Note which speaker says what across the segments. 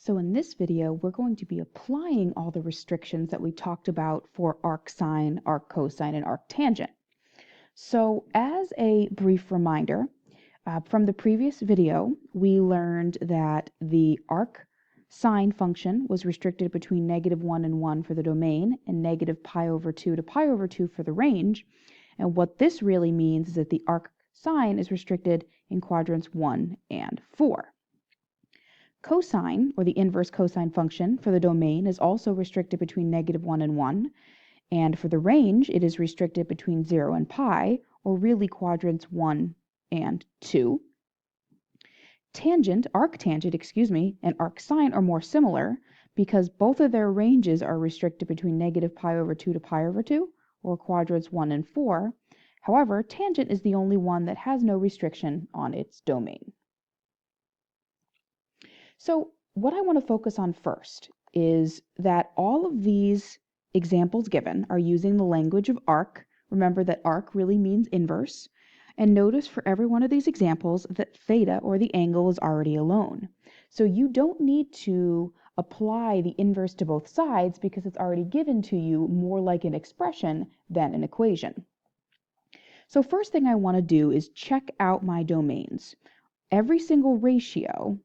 Speaker 1: So in this video, we're going to be applying all the restrictions that we talked about for arcsine, arccosine, and arctangent. So as a brief reminder, from the previous video, we learned that the arcsine function was restricted between -1 and 1 for the domain and -π/2 to π/2 for the range. And what this really means is that the arcsine is restricted in quadrants 1 and 4. Cosine, or the inverse cosine function for the domain, is also restricted between -1 and 1, and for the range, it is restricted between 0 and π, or really quadrants 1 and 2. Arctangent, and arcsine are more similar because both of their ranges are restricted between -π/2 to π/2, or quadrants 1 and 4. However, tangent is the only one that has no restriction on its domain. So what I want to focus on first is that all of these examples given are using the language of arc. Remember that arc really means inverse. And notice for every one of these examples that theta, or the angle, is already alone. So you don't need to apply the inverse to both sides because it's already given to you more like an expression than an equation. So first thing I want to do is check out my domains. Every single ratio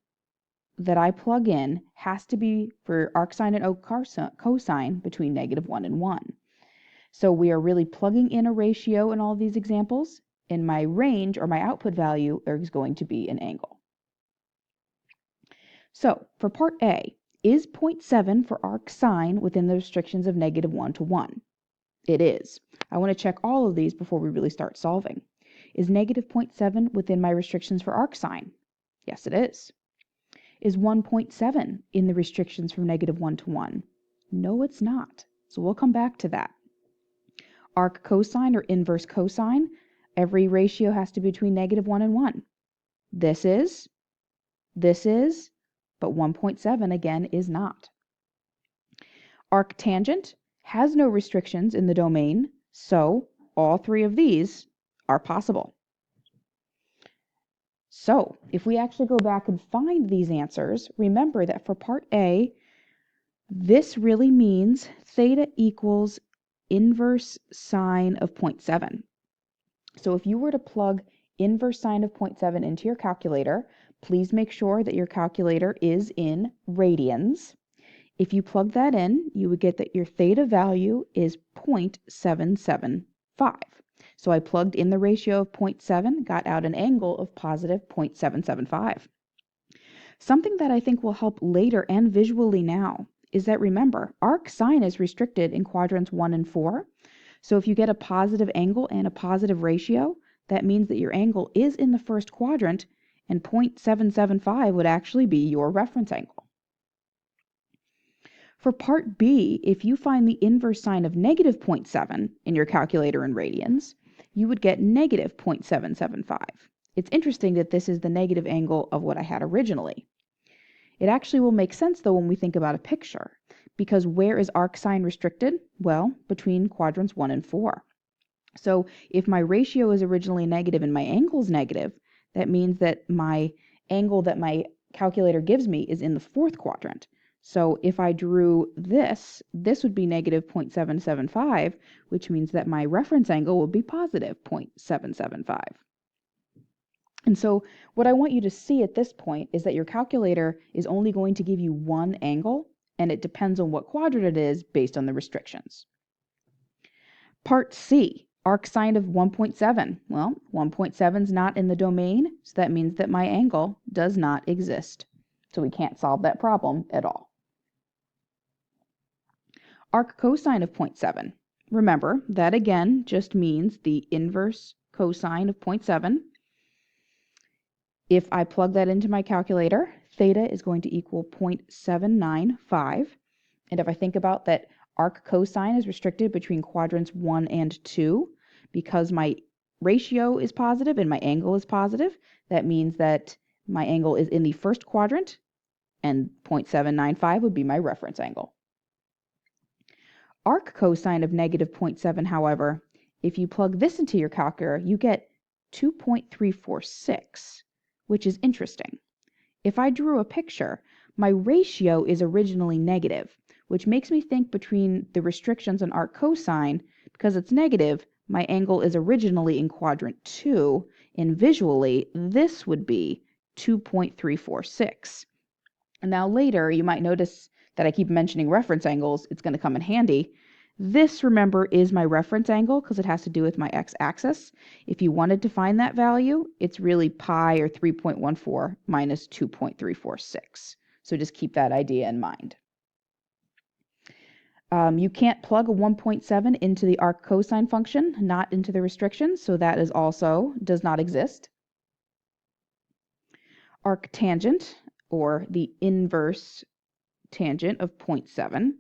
Speaker 1: that I plug in has to be for arcsine and cosine between -1 and 1. So we are really plugging in a ratio in all of these examples, and my range, or my output value, is going to be an angle. So for part A, is 0.7 for arcsine within the restrictions of -1 to 1? It is. I want to check all of these before we really start solving. Is -0.7 within my restrictions for arcsine? Yes, it is. Is 1.7 in the restrictions from -1 to 1? No, it's not. So we'll come back to that. Arccosine, or inverse cosine, every ratio has to be between -1 and 1. This is, but 1.7 again is not. Arctangent has no restrictions in the domain, so all three of these are possible. So if we actually go back and find these answers, remember that for part A, this really means theta equals inverse sine of 0.7. So if you were to plug inverse sine of 0.7 into your calculator, please make sure that your calculator is in radians. If you plug that in, you would get that your theta value is 0.775. So I plugged in the ratio of 0.7, got out an angle of positive 0.775. Something that I think will help later and visually now is that, remember, arcsine is restricted in quadrants 1 and 4. So if you get a positive angle and a positive ratio, that means that your angle is in the first quadrant, and 0.775 would actually be your reference angle. For part B, if you find the inverse sine of -0.7 in your calculator in radians, you would get -0.775. It's interesting that this is the negative angle of what I had originally. It actually will make sense, though, when we think about a picture, because where is arcsine restricted? Well, between quadrants 1 and 4. So if my ratio is originally negative and my angle is negative, that means that my angle that my calculator gives me is in the fourth quadrant. So if I drew this would be -0.775, which means that my reference angle would be positive 0.775. And so what I want you to see at this point is that your calculator is only going to give you one angle, and it depends on what quadrant it is based on the restrictions. Part C, arcsine of 1.7. Well, 1.7 is not in the domain, so that means that my angle does not exist. So we can't solve that problem at all. Arccosine of 0.7. Remember, that again just means the inverse cosine of 0.7. If I plug that into my calculator, theta is going to equal 0.795. And if I think about that, arccosine is restricted between quadrants 1 and 2. Because my ratio is positive and my angle is positive, that means that my angle is in the first quadrant, and 0.795 would be my reference angle. Arccosine of -0.7, however, if you plug this into your calculator, you get 2.346, which is interesting. If I drew a picture, My ratio is originally negative, which makes me think between the restrictions on arc cosine, because it's negative, my angle is originally in quadrant 2, and visually, this would be 2.346. And now later, you might notice that I keep mentioning reference angles. It's going to come in handy. This, remember, is my reference angle because it has to do with my x-axis. If you wanted to find that value, it's really pi, or 3.14, minus 2.346. So just keep that idea in mind. You can't plug a 1.7 into the arc cosine function, not into the restrictions, so that is also does not exist. Arc tangent, or the inverse tangent of 0.7.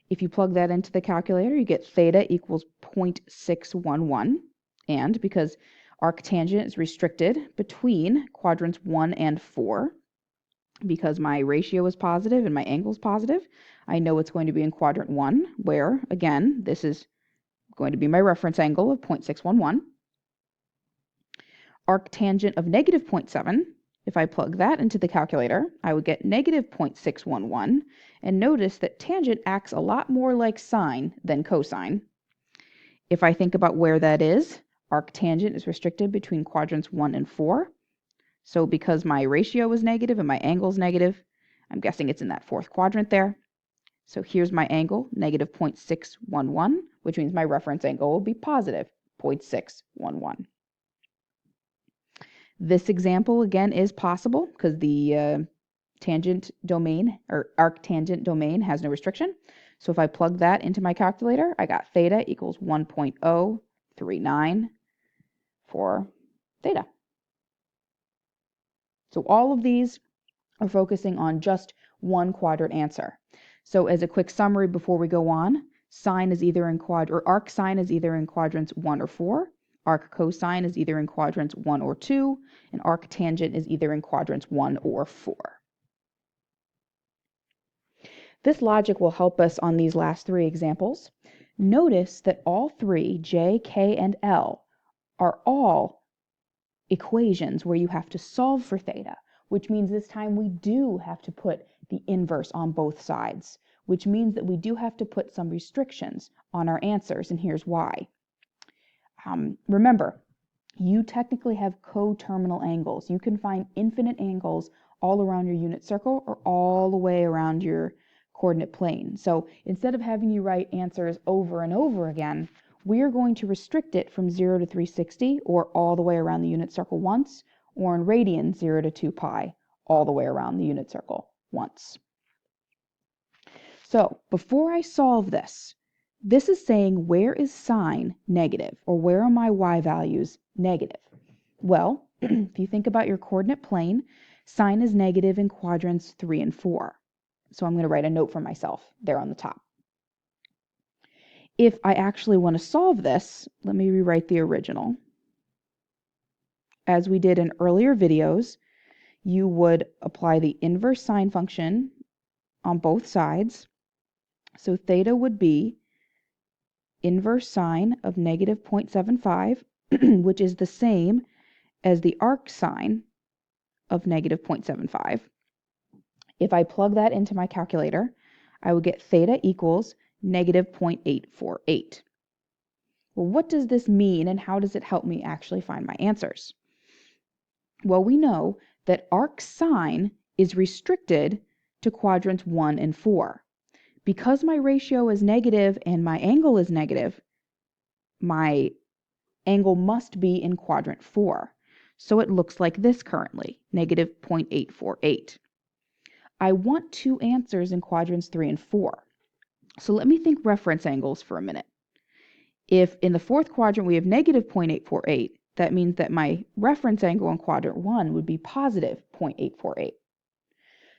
Speaker 1: If you plug that into the calculator, you get theta equals 0.611. And because arctangent is restricted between quadrants 1 and 4, because my ratio is positive and my angle is positive, I know it's going to be in quadrant 1, where, again, this is going to be my reference angle of 0.611. Arctangent of negative 0.7, if I plug that into the calculator, I would get negative 0.611, and notice that tangent acts a lot more like sine than cosine. If I think about where that is, arctangent is restricted between quadrants 1 and 4. So because my ratio is negative and my angle is negative, I'm guessing it's in that fourth quadrant there. So here's my angle, negative 0.611, which means my reference angle will be positive 0.611. This example, again, is possible because the tangent domain, or arctangent domain, has no restriction. So if I plug that into my calculator, I got theta equals 1.039 for theta. So all of these are focusing on just one quadrant answer. So as a quick summary before we go on, sine is either in arc sine is either in quadrants 1 or 4, arc cosine is either in quadrants 1 or 2, and arc tangent is either in quadrants 1 or 4. This logic will help us on these last three examples. Notice that all three, J, K, and L, are all equations where you have to solve for theta, which means this time we do have to put the inverse on both sides, which means that we do have to put some restrictions on our answers, and here's why. Remember, you technically have coterminal angles. You can find infinite angles all around your unit circle or all the way around your coordinate plane. So instead of having you write answers over and over again, we are going to restrict it from 0 to 360, or all the way around the unit circle once, or in radians 0 to 2 pi, all the way around the unit circle once. So before I solve this, this is saying where is sine negative, or where are my y values negative? Well, if you think about your coordinate plane, sine is negative in quadrants 3 and 4. So I'm going to write a note for myself there on the top. If I actually want to solve this, let me rewrite the original. As we did in earlier videos, you would apply the inverse sine function on both sides. So theta would be inverse sine of negative 0.75, which is the same as the arc sine of negative 0.75. If I plug that into my calculator, I would get theta equals negative 0.848. Well, what does this mean, and how does it help me actually find my answers? Well, we know that arc sine is restricted to quadrants 1 and 4. Because my ratio is negative and my angle is negative, my angle must be in quadrant 4. So it looks like this currently, negative 0.848. I want two answers in quadrants 3 and 4. So let me think reference angles for a minute. If in the fourth quadrant we have negative 0.848, that means that my reference angle in quadrant 1 would be positive 0.848.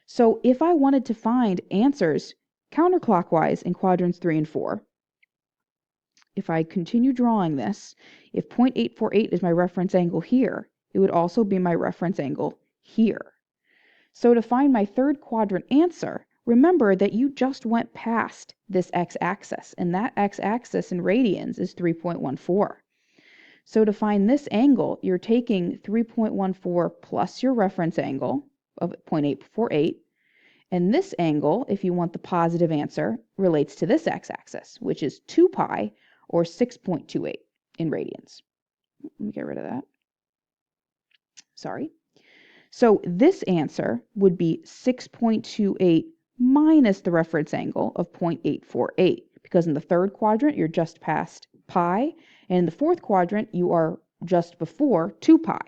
Speaker 1: So if I wanted to find answers counterclockwise in quadrants 3 and 4, if I continue drawing this, if 0.848 is my reference angle here, it would also be my reference angle here. So to find my third quadrant answer, remember that you just went past this x-axis, and that x-axis in radians is 3.14. So to find this angle, you're taking 3.14 plus your reference angle of 0.848 And this angle, if you want the positive answer, relates to this x-axis, which is 2 pi, or 6.28 in radians. Let me get rid of that. Sorry. So this answer would be 6.28 minus the reference angle of 0.848, because in the third quadrant, you're just past pi, and in the fourth quadrant, you are just before 2 pi.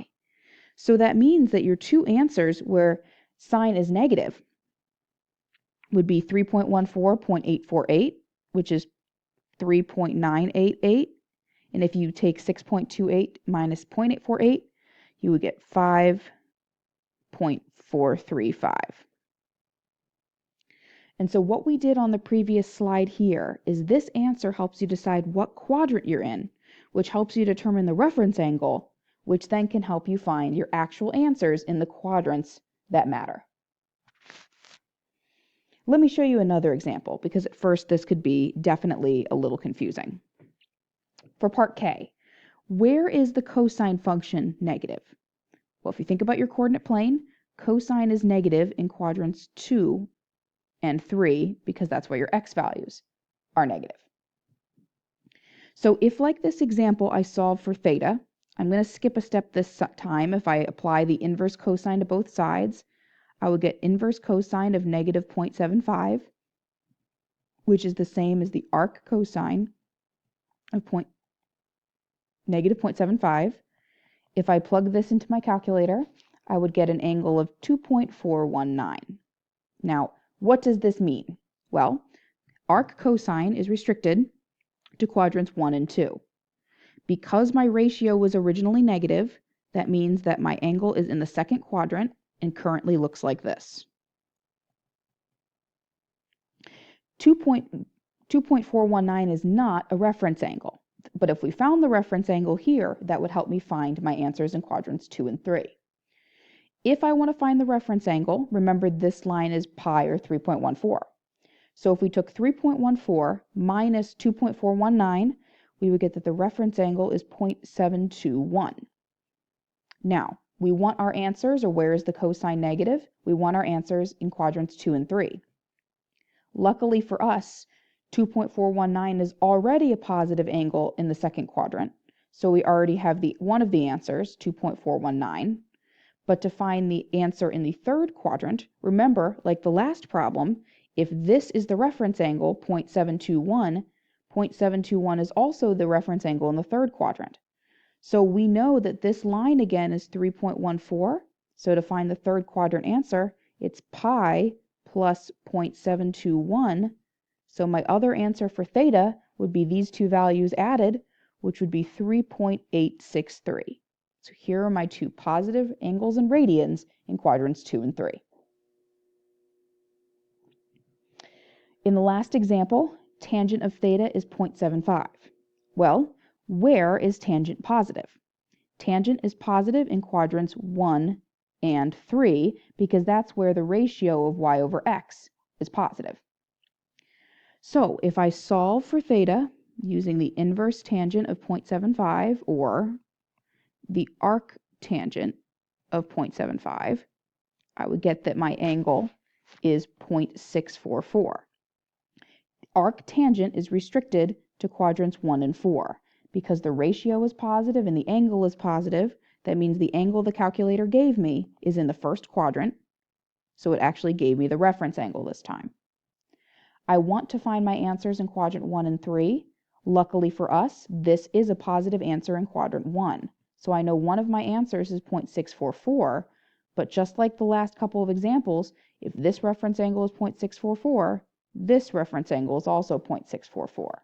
Speaker 1: So that means that your two answers where sine is negative would be 3.14.848, which is 3.988. And if you take 6.28 minus 0.848, you would get 5.435. And so what we did on the previous slide here is this answer helps you decide what quadrant you're in, which helps you determine the reference angle, which then can help you find your actual answers in the quadrants that matter. Let me show you another example, because at first this could be definitely a little confusing. For part K, where is the cosine function negative? Well, if you think about your coordinate plane, cosine is negative in quadrants 2 and 3, because that's where your x values are negative. So if, like this example, I solve for theta, I'm going to skip a step this time. If I apply the inverse cosine to both sides, I would get inverse cosine of negative 0.75, which is the same as the arc cosine of negative 0.75. If I plug this into my calculator, I would get an angle of 2.419. Now, what does this mean? Well, arc cosine is restricted to quadrants 1 and 2. Because my ratio was originally negative, that means that my angle is in the second quadrant and currently looks like this. 2.419 is not a reference angle, but if we found the reference angle here, that would help me find my answers in quadrants 2 and 3. If I want to find the reference angle, remember this line is pi, or 3.14. So if we took 3.14 minus 2.419, we would get that the reference angle is 0.721. Now, we want our answers, or where is the cosine negative? We want our answers in quadrants 2 and 3. Luckily for us, 2.419 is already a positive angle in the second quadrant, so we already have one of the answers, 2.419. But to find the answer in the third quadrant, remember, like the last problem, if this is the reference angle, 0.721, 0.721 is also the reference angle in the third quadrant. So we know that this line again is 3.14. So to find the third quadrant answer, it's pi plus 0.721. So my other answer for theta would be these two values added, which would be 3.863. So here are my two positive angles and radians in quadrants 2 and 3. In the last example, tangent of theta is 0.75. Well, where is tangent positive? Tangent is positive in quadrants 1 and 3 because that's where the ratio of y over x is positive. So if I solve for theta using the inverse tangent of 0.75 or the arc tangent of 0.75, I would get that my angle is 0.644. Arc tangent is restricted to quadrants 1 and 4. Because the ratio is positive and the angle is positive, that means the angle the calculator gave me is in the first quadrant, so it actually gave me the reference angle this time. I want to find my answers in quadrant 1 and 3. Luckily for us, this is a positive answer in quadrant 1. So I know one of my answers is 0.644, but just like the last couple of examples, if this reference angle is 0.644, this reference angle is also 0.644.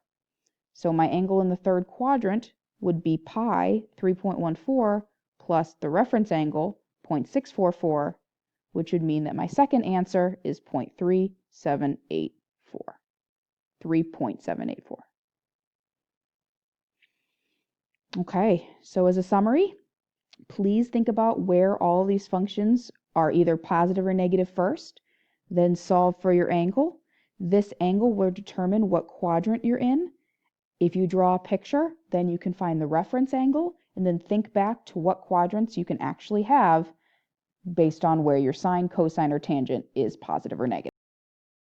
Speaker 1: So my angle in the third quadrant would be pi 3.14 plus the reference angle 0.644, which would mean that my second answer is 0.3784. 3.784. Okay, so as a summary, please think about where all these functions are either positive or negative first, then solve for your angle. This angle will determine what quadrant you're in. If you draw a picture, then you can find the reference angle and then think back to what quadrants you can actually have based on where your sine, cosine, or tangent is positive or negative.